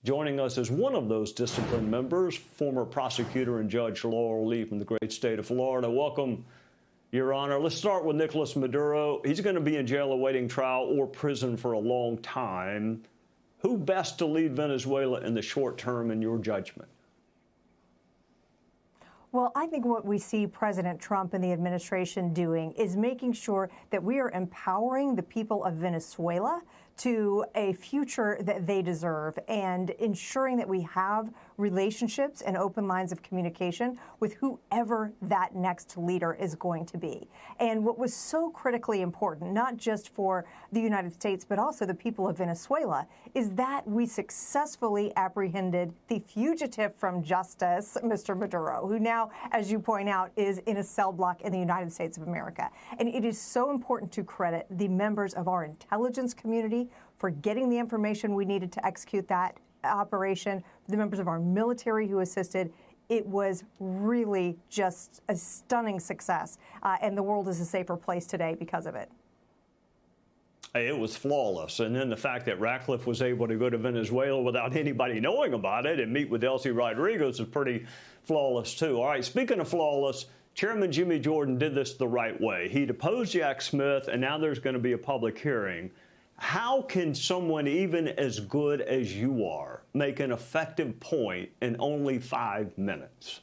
Joining us is one of those disciplined members, former prosecutor and Judge Laurel Lee from the great state of Florida. Welcome, Your Honor. Let's start with Nicolas Maduro. He's going to be in jail awaiting trial or prison for a long time. Who best to lead Venezuela in the short term, in your judgment? Well, I think what we see President Trump and the administration doing is making sure that we are empowering the people of Venezuela to a future that they deserve and ensuring that we have relationships and open lines of communication with whoever that next leader is going to be. And what was so critically important, not just for the United States, but also the people of Venezuela, is that we successfully apprehended the fugitive from justice, Mr. Maduro, who now, as you point out, is in a cell block in the United States of America. And it is so important to credit the members of our intelligence community for getting the information we needed to execute that operation, the members of our military who assisted. It was really just a stunning success, and the world is a safer place today because of it. It was flawless. And then the fact that Ratcliffe was able to go to Venezuela without anybody knowing about it and meet with Elsie Rodriguez is pretty flawless, too. All right, speaking of flawless, Chairman Jimmy Jordan did this the right way. He deposed Jack Smith, and now there's going to be a public hearing. How can someone even as good as you are make an effective point in only 5 minutes?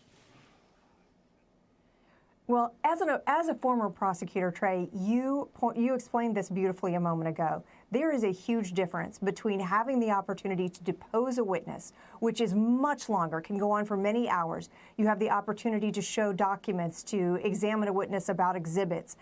Well, as a former prosecutor, Trey, you explained this beautifully a moment ago. There is a huge difference between having the opportunity to depose a witness, which is much longer, can go on for many hours. You have the opportunity to show documents, to examine a witness about exhibits.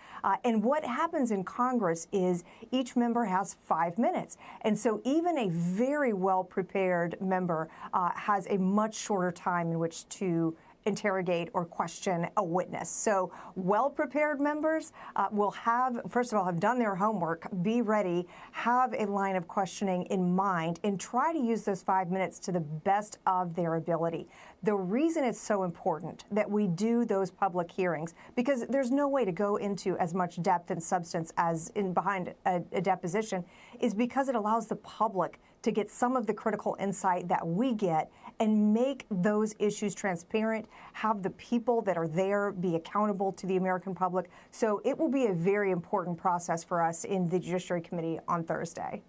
And what happens in Congress is each member has 5 minutes. And so even a very well-prepared member has a much shorter time in which to interrogate or question a witness. So well-prepared members will have, first of all, have done their homework, be ready, have a line of questioning in mind, and try to use those 5 minutes to the best of their ability. The reason it's so important that we do those public hearings, because there's no way to go into as much depth and substance as in behind a deposition, is because it allows the public to get some of the critical insight that we get and make those issues transparent, have the people that are there be accountable to the American public. So it will be a very important process for us in the Judiciary Committee on Thursday.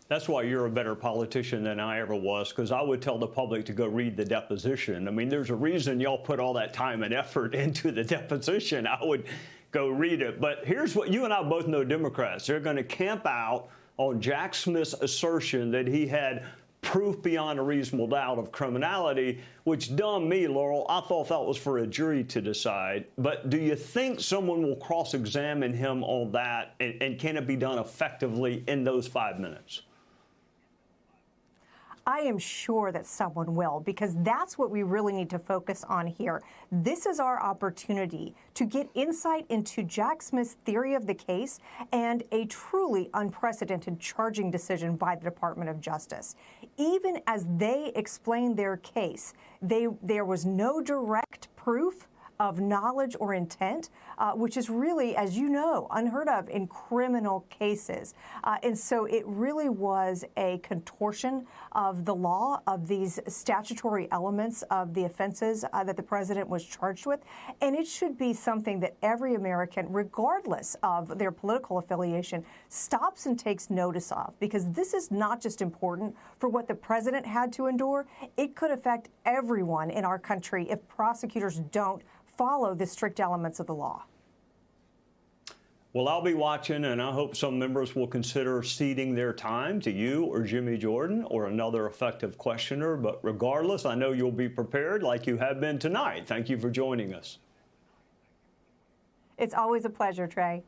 That's why you're a better politician than I ever was, because I would tell the public to go read the deposition. I mean, there's a reason y'all put all that time and effort into the deposition. I would go read it. But here's what you and I both know, Democrats. They're going to camp out on Jack Smith's assertion that he had proof beyond a reasonable doubt of criminality, which dumbed me, Laurel. I thought that was for a jury to decide. But do you think someone will cross-examine him on that, and can it be done effectively in those 5 minutes? I am sure that someone will, because that's what we really need to focus on here. This is our opportunity to get insight into Jack Smith's theory of the case and a truly unprecedented charging decision by the Department of Justice. Even as they explained their case, there was no direct proof of knowledge or intent, which is really, as you know, unheard of in criminal cases. And so it really was a contortion of the law, of these statutory elements of the offenses that the president was charged with. And it should be something that every American, regardless of their political affiliation, stops and takes notice of, because this is not just important for what the president had to endure. It could affect everyone in our country if prosecutors don't follow the strict elements of the law. Well, I'll be watching, and I hope some members will consider ceding their time to you or Jimmy Jordan or another effective questioner. But regardless, I know you'll be prepared like you have been tonight. Thank you for joining us. It's always a pleasure, Trey.